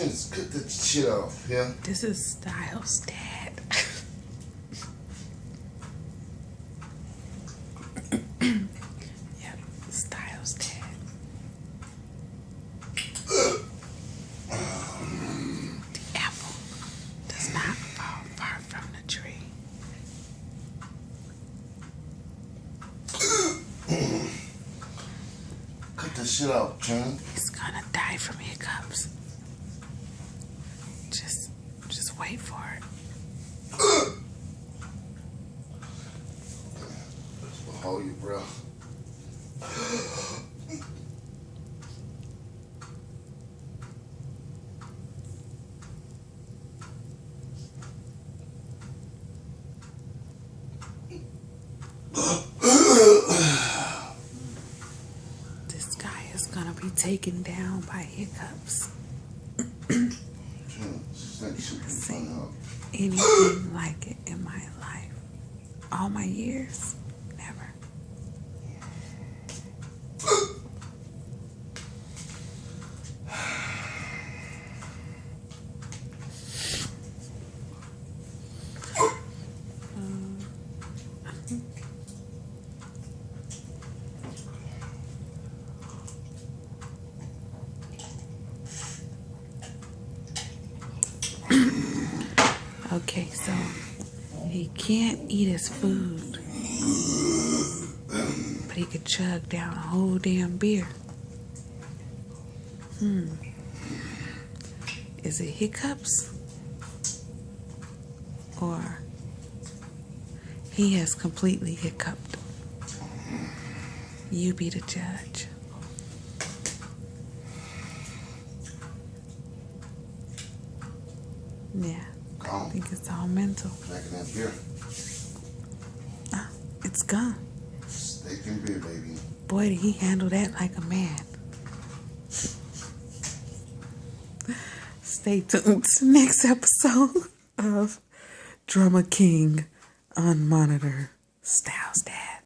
Just cut that shit off, yeah? This is Styles' dad. Yep, Styles' dad. The apple does not fall far from the tree. Cut that shit off, John. He's gonna die from hiccups. Just wait for it. Hold your breath. This guy is gonna be taken down by hiccups. Seen anything like it in my life. All my years, never. Okay, so he can't eat his food, but he could chug down a whole damn beer. Is it hiccups? Or he has completely hiccuped? You be the judge. Yeah. I think it's all mental. Drinking that beer. It's gone. Steak and beer, baby. Boy, did he handle that like a man. Stay tuned to the next episode of Drama King on Monitor Styles.